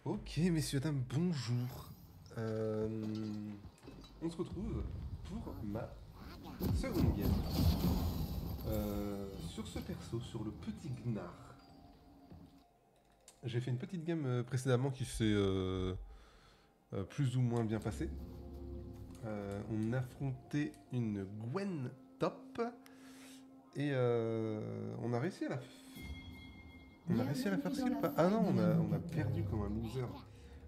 Ok, messieurs, dames, bonjour. On se retrouve pour ma seconde game. Sur ce perso, sur le petit Gnar. J'ai fait une petite game précédemment qui s'est plus ou moins bien passée. On affrontait une Gwen top et on a réussi à la on a réussi à la faire skill ou pas? Ah non, on a perdu comme un loser.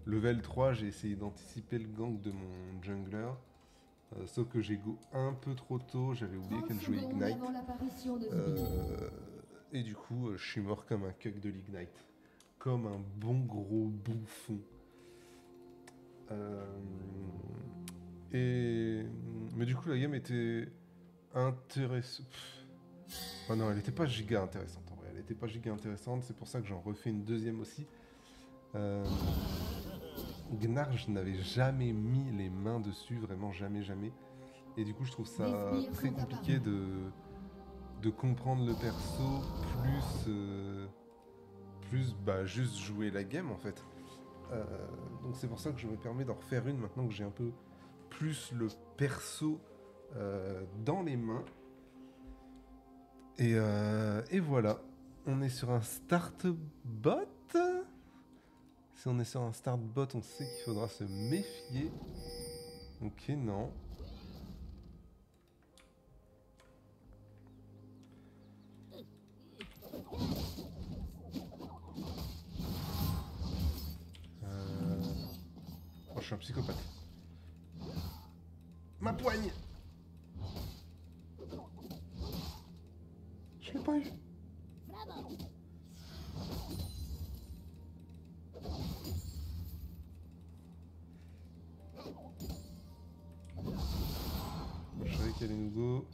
Level 3, j'ai essayé d'anticiper le gank de mon jungler. Sauf que j'ai go un peu trop tôt, j'avais oublié qu'elle jouait Ignite. Et du coup, je suis mort comme un cuck de l'Ignite. Comme un bon gros bouffon. Mais du coup, la game était intéressante. Oh non, elle était pas giga intéressante en vrai. Elle était pas giga intéressante, c'est pour ça que j'en refais une deuxième aussi. Gnar, je n'avais jamais mis les mains dessus, vraiment jamais. Et du coup, je trouve ça très compliqué de comprendre le perso, plus juste jouer la game en fait. Donc c'est pour ça que je me permets d'en refaire une maintenant que j'ai un peu plus le perso dans les mains. Et voilà, on est sur un start bot. Si on est sur un start bot, on sait qu'il faudra se méfier. Ok, non. Oh, je suis un psychopathe. Ma poigne! Je l'ai pas eu. Je savais qu'elle allait nous go.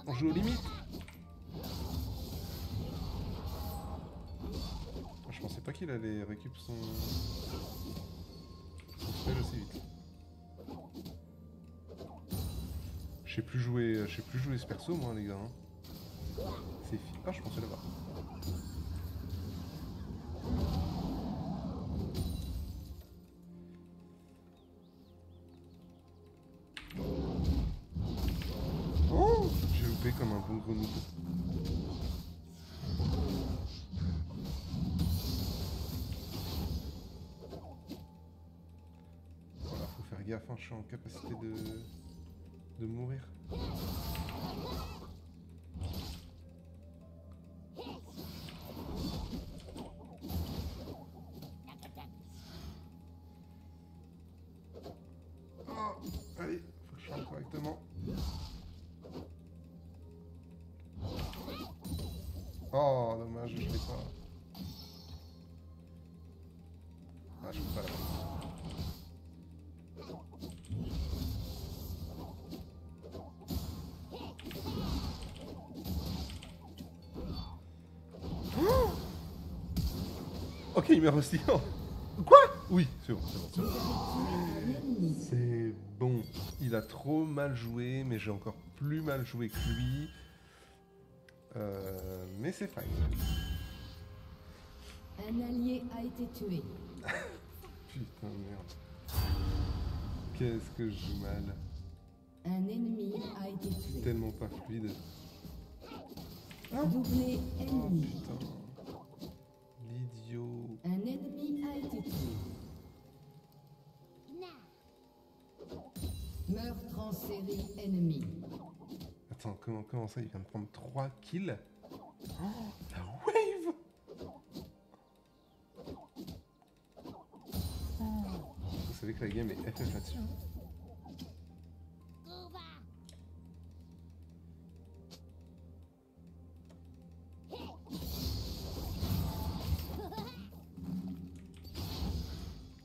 On joue aux limites. Je pensais pas qu'il allait récup son spell aussi vite. Je sais plus jouer ce perso moi les gars. Hein. C'est fini. Ah, je pensais là-bas. Oh, j'ai loupé comme un bon grenouille. Voilà, faut faire gaffe, hein, je suis en capacité de mourir. Allez, faut que je fasse correctement. Oh, dommage, je l'ai pas. Ah, je peux pas la prendre. Oh, ok, il meurt aussi. Quoi? Oui, c'est bon, c'est bon. C'est bon. Il a trop mal joué, mais j'ai encore plus mal joué que lui. Mais c'est fine. Un allié a été tué. Putain de merde. Qu'est-ce que je joue mal. Un ennemi a été tué. Tellement pas fluide. Doublé Oh ennemi. putain. L'idiot. Un ennemi a été tué. Meurtre en série ennemi. Attends, comment ça, il vient de prendre 3 kills? Oh, la wave! Vous savez que la game est FF là-dessus.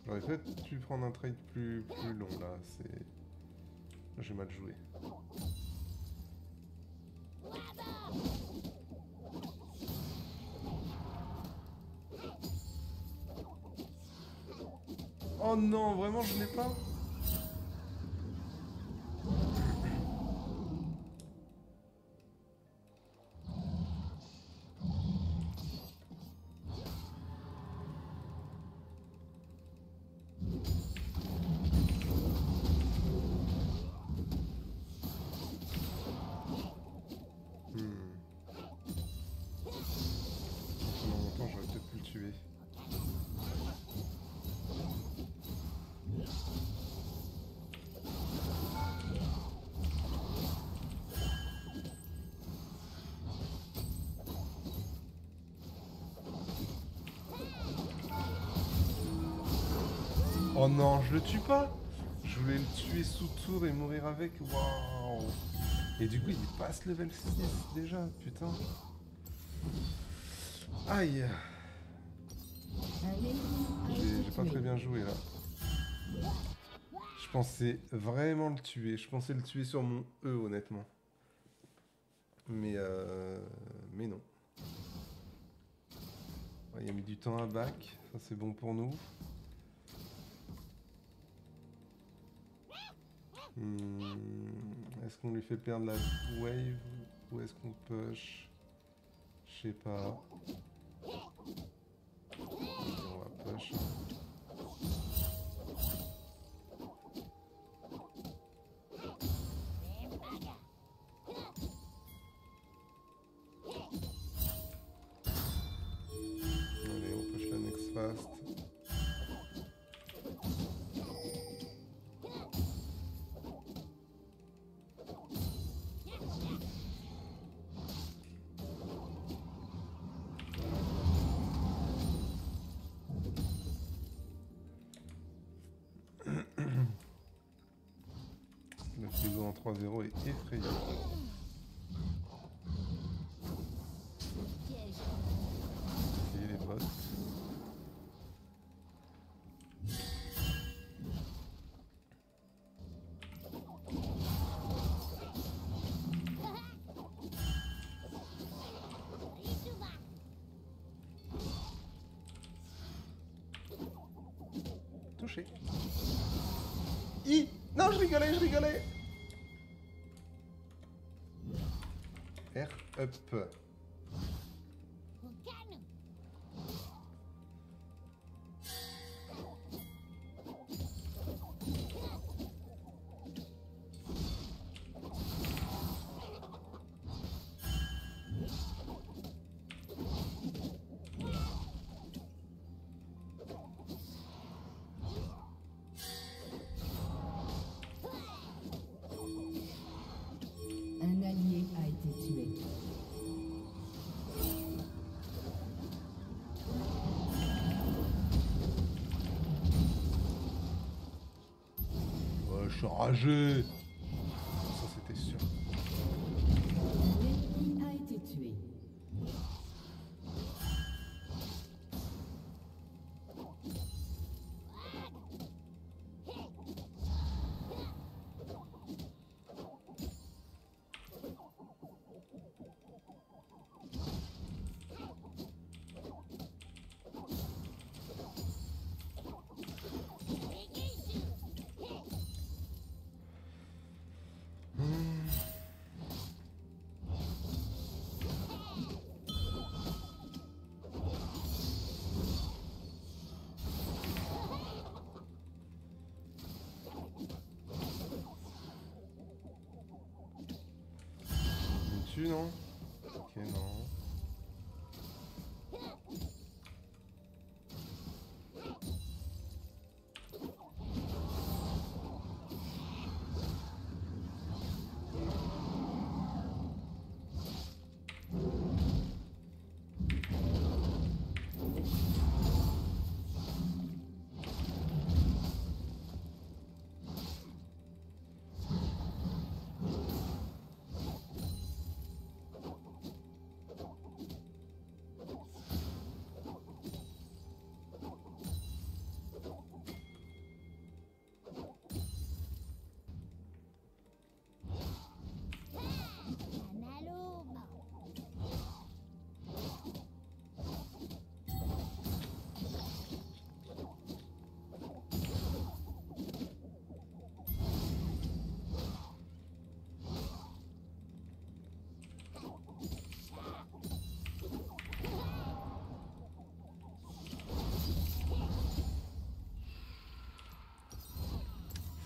J'aurais peut-être pu prendre un trade plus long là, c'est... J'ai mal joué. Oh non, vraiment je l'ai pas? Oh non, je le tue pas. Je voulais le tuer sous tour et mourir avec. Waouh. Et du coup, il passe level 6 déjà, putain. Aïe. Un ennemi a J'ai été pas très tué. bien joué là. Je pensais vraiment le tuer. Je pensais le tuer sur mon E, honnêtement. Mais non. Ouais, il a mis du temps à back. Ça, c'est bon pour nous. Est-ce qu'on lui fait perdre la wave ou est-ce qu'on push? Je sais pas. On va push. Allez, on push la next fast. Le frigo en 3-0 est effrayant. Et les bots. Touché. Non, je rigolais. R up. Un allié a été tué. Ouais, je suis enragé. Ça, c'était sûr. Un ennemi a été tué. Il me tue, non? Ok, non.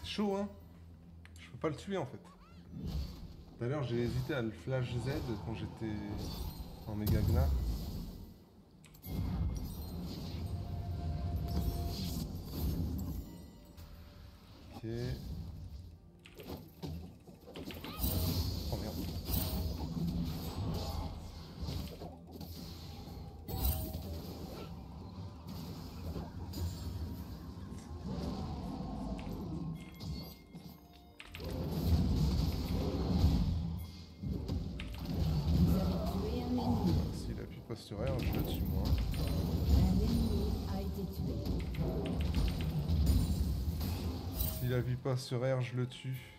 C'est chaud, hein? Je peux pas le tuer en fait. D'ailleurs, j'ai hésité à le flash Z quand j'étais en méga gnar. Ok. Oh merde. pas sur R, je le tue moi. Un ennemi a été tué. S'il appuie pas sur R, je le tue.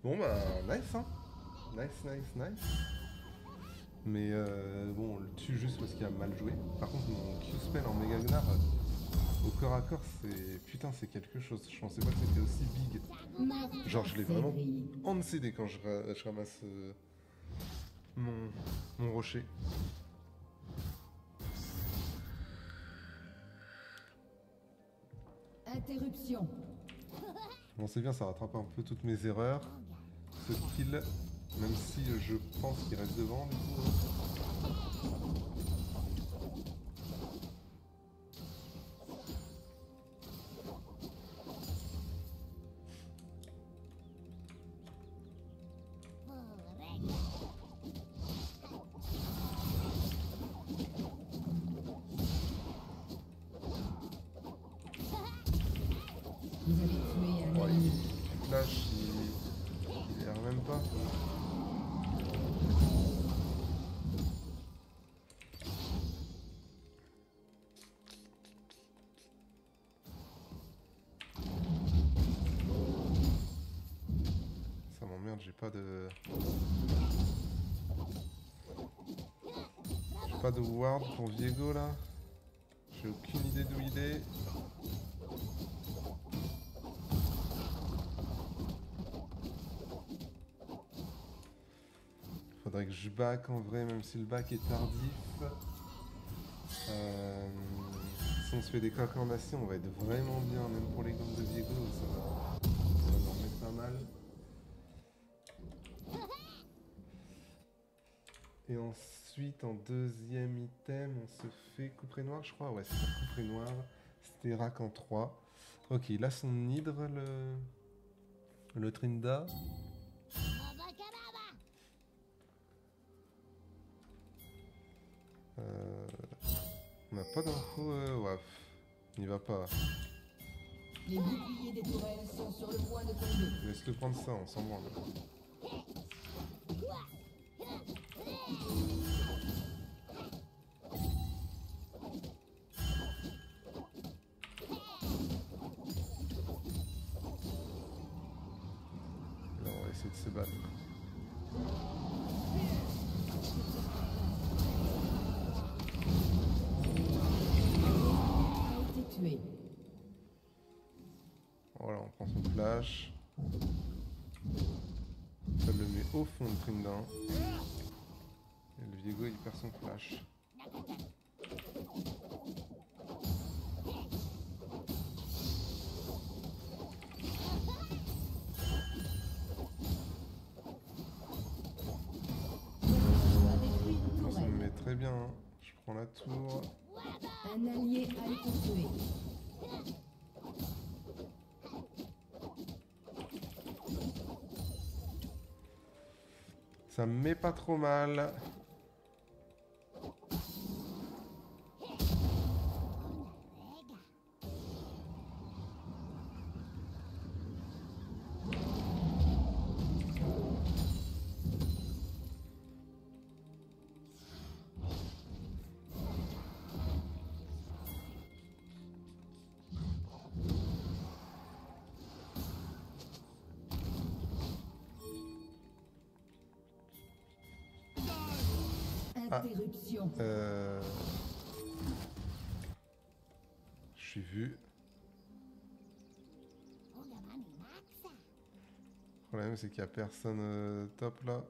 Bon bah nice hein. Nice. Mais bon on le tue juste parce qu'il a mal joué. Par contre mon Q-spell en méga gnar au corps à corps c'est... Putain c'est quelque chose. Je pensais pas que c'était aussi big. Genre je l'ai vraiment hand-cédé quand je ramasse mon rocher. Interruption. Bon c'est bien, ça rattrape un peu toutes mes erreurs. Ce kill, même si je pense qu'il reste devant du coup. Vous avez tué un Ouais, ennemi. il flash, il erre même pas. Ça m'emmerde, j'ai pas de... J'ai pas de ward pour Viego là. J'ai aucune idée d'où il est. Faudrait que je back en vrai, même si le back est tardif. Si on se fait des coques en acier, on va être vraiment bien, même pour les gommes de Viego, ça va nous remettre pas mal. Et ensuite, en deuxième item, on se fait couperet noir, je crois. Ouais, c'est ça, couperet noir. C'était rack en 3. Ok, il a son hydre, le Trinda. On n'a pas d'infos, ouais, il n'y va pas. Les boucliers des tourelles sont sur le point de tomber. Laisse-le prendre ça, on s'en branle. Là, on va essayer de se battre. A été tué. Voilà, on prend son flash. Ça le met au fond de Trinda. Et le Viego, il perd son flash. A détruit une Ça me tourelle. met très bien. Hein. Je prends la tour. Un allié a été tué. Ça me met pas trop mal. Interruption. Je suis vu. Le problème c'est qu'il n'y a personne top là.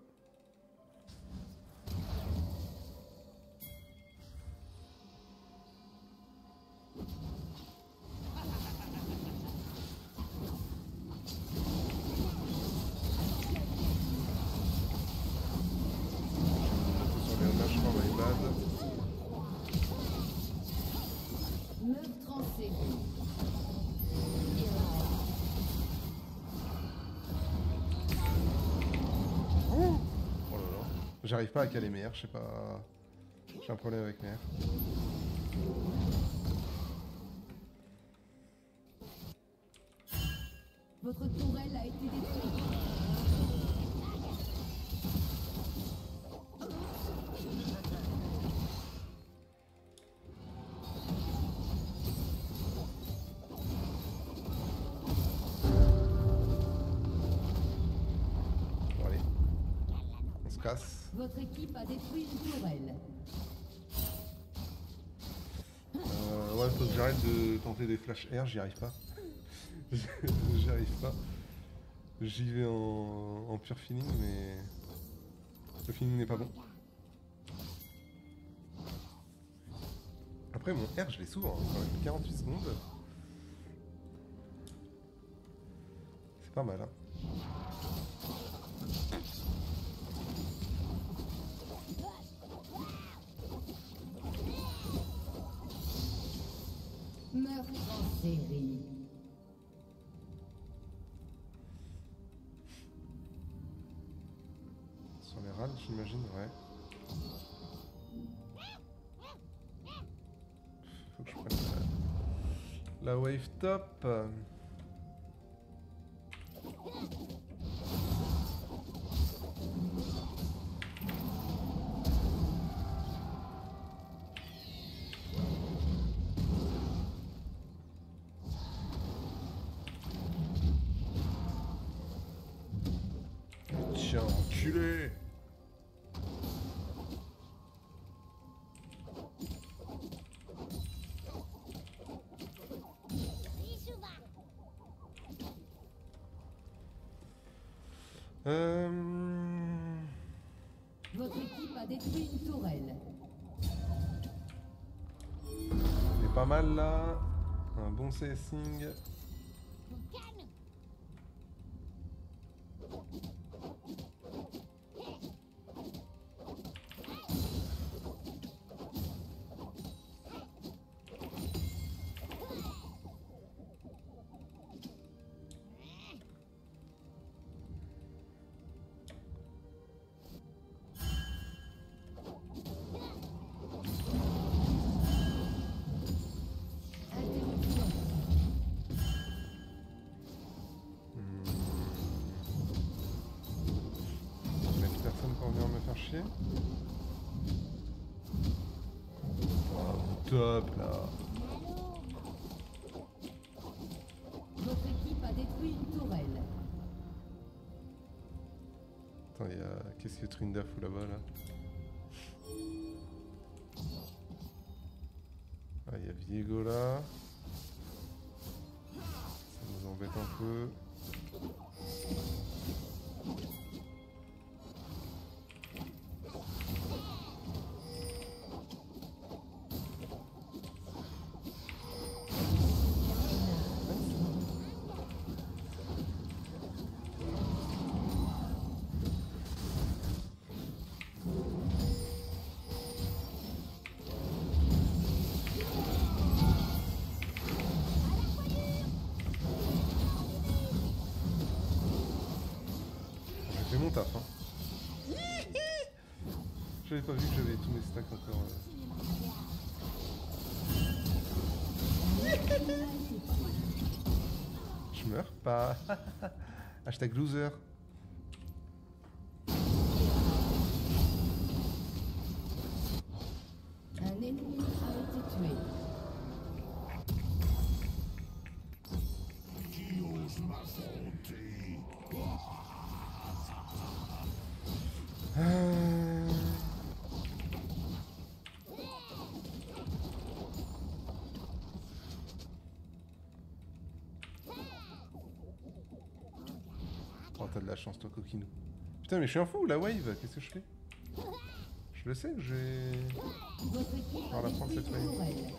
Sur les rushs, my bad. Meurtre en série. Oh là là. J'arrive pas à caler mes R, je sais pas. J'ai un problème avec mes R. Votre tourelle a été détruite. Bon allez. On se casse. Votre équipe a détruit une tourelle. Ouais, faut que j'arrête de tenter des flash R, j'y arrive pas. J'y arrive pas. J'y vais en pur feeling, mais le feeling n'est pas bon. Après, mon R, je l'ai souvent, hein, quand même. 48 secondes. C'est pas mal, hein. Meurtre en série. Sur les râles, j'imagine, ouais. Faut que je prenne la wave top. Tiens, enculé! Votre équipe a détruit une tourelle. C'est pas mal là. Un bon CSing. Interruption. Mettre personne pour venir me faire chier. Oh, top là. Votre équipe a détruit une tourelle. Attends, il y a... Qu'est-ce que Trinda fout là-bas là? Ah, il y a Viego là. Ça nous embête un peu. J'ai fait mon taf, hein. J'avais pas vu que j'avais tous mes stacks encore. Je meurs pas. Hashtag loser. Un ennemi a été tué. Oh, t'as de la chance, toi, coquinou. Putain, mais je suis un fou, la wave, qu'est-ce que je fais? Je le sais que j'ai... Votre équipe On va a la prendre, détruit cette une wave. tourelle.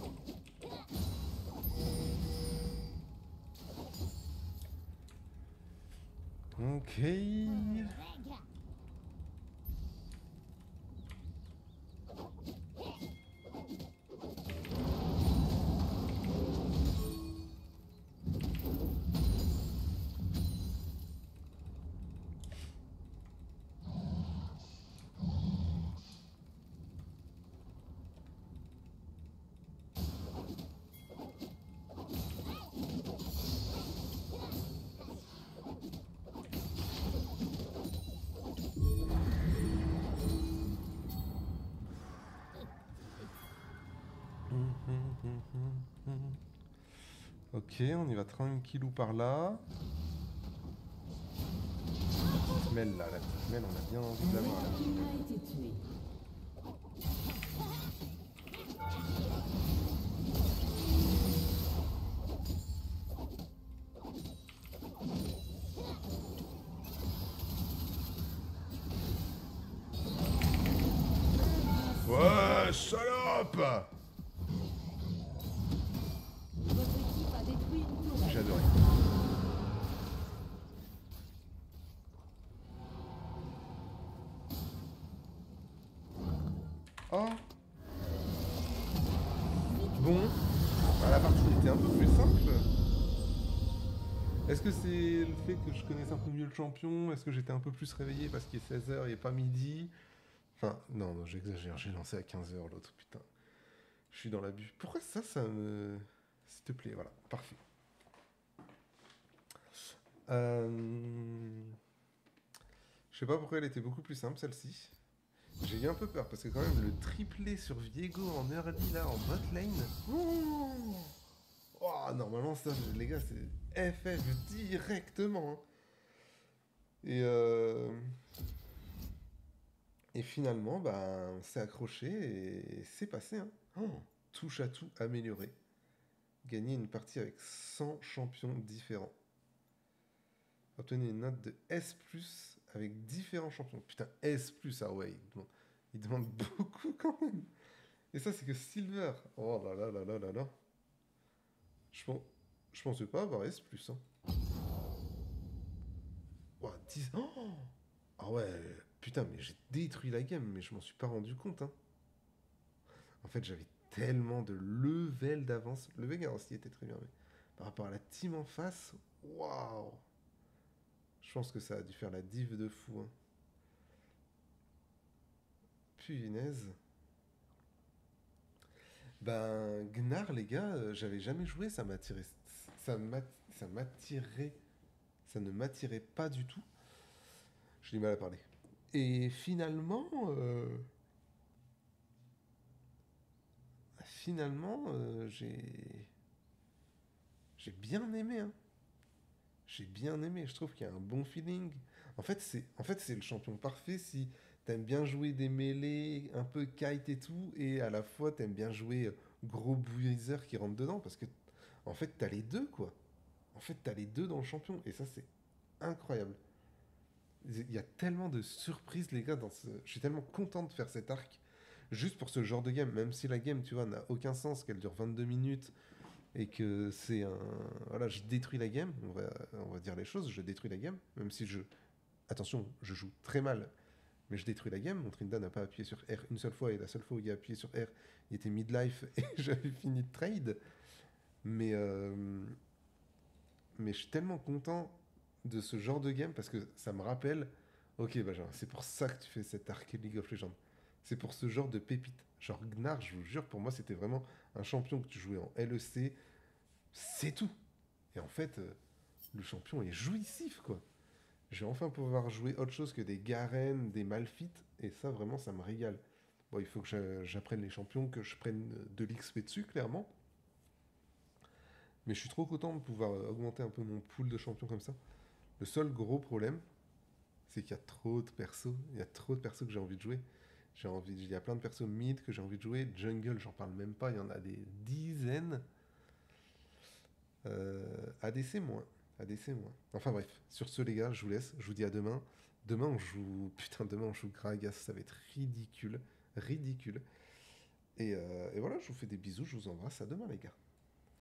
Ok. Ok, on y va tranquillou par là. Mel là, la petite Mel, on a bien envie de la voir. Un ennemi a été tué. Ouais, salope! Votre équipe a détruit une tourelle. J'ai adoré. Oh! Bon, bah, la partie était un peu plus simple. Est-ce que c'est le fait que je connaisse un peu mieux le champion? Est-ce que j'étais un peu plus réveillé parce qu'il est 16h et pas midi? Enfin, non, non, j'exagère, j'ai lancé à 15h l'autre, putain. Je suis dans l'abus. Pourquoi ça me... S'il te plaît, voilà, parfait. Je sais pas pourquoi elle était beaucoup plus simple, celle-ci. J'ai eu un peu peur, parce que quand même, le triplé sur Viego en early, là, en bot lane... Oh, normalement, ça, les gars, c'est FF directement. Hein. Et finalement, bah, on s'est accroché et c'est passé. Hein. Oh, touche à tout amélioré. Gagner une partie avec 100 champions différents. Obtenir une note de S+, avec différents champions. Putain, S+, ah ouais, il demande beaucoup quand même. Et ça, c'est que Silver. Oh là là là là là là. Je pensais pas avoir S+. Hein. Oh, 10... Oh ah ouais, putain, mais j'ai détruit la game, mais je m'en suis pas rendu compte. Hein. En fait, j'avais tellement de level d'avance. Le Vega aussi était très bien, mais par rapport à la team en face, waouh! Je pense que ça a dû faire la div de fou. Hein. Punaise. Ben, Gnar, les gars, j'avais jamais joué, ça m'attirait. Ça m'attirait. Ça ne m'attirait pas du tout. J'ai du mal à parler. Et finalement, j'ai bien aimé. Hein. J'ai bien aimé. Je trouve qu'il y a un bon feeling. En fait, c'est le champion parfait si t'aimes bien jouer des mêlées, un peu kite et tout, et à la fois t'aimes bien jouer gros bruiser qui rentre dedans, parce que en fait t'as les deux quoi. En fait t'as les deux dans le champion, et ça c'est incroyable. Il y a tellement de surprises les gars dans ce. Je suis tellement content de faire cet arc juste pour ce genre de game, même si la game tu vois n'a aucun sens, qu'elle dure 22 minutes et que c'est un. Voilà, je détruis la game, on va dire les choses, je détruis la game, même si je. Attention, je joue très mal, mais je détruis la game. Mon Trinda n'a pas appuyé sur R une seule fois, et la seule fois où il a appuyé sur R, il était midlife et j'avais fini de trade. Mais, mais je suis tellement content de ce genre de game parce que ça me rappelle, ok, Benjamin, c'est pour ça que tu fais cet arc League of Legends. C'est pour ce genre de pépite. Genre Gnar, je vous jure, pour moi, c'était vraiment un champion que tu jouais en LEC, c'est tout. Et en fait, le champion est jouissif, quoi. Je vais enfin pouvoir jouer autre chose que des Garen, des Malphite, et ça, vraiment, ça me régale. Bon, il faut que j'apprenne les champions, que je prenne de l'XP dessus, clairement. Mais je suis trop content de pouvoir augmenter un peu mon pool de champions comme ça. Le seul gros problème, c'est qu'il y a trop de persos. Il y a trop de persos que j'ai envie de jouer. Il y a plein de persos mid que j'ai envie de jouer. Jungle, j'en parle même pas. Il y en a des dizaines. ADC moins. ADC moins. Enfin bref, sur ce les gars, je vous laisse. Je vous dis à demain. Demain on joue. Putain, demain on joue Gragas. Ça va être ridicule. Ridicule. Et voilà, je vous fais des bisous. Je vous embrasse. À demain les gars.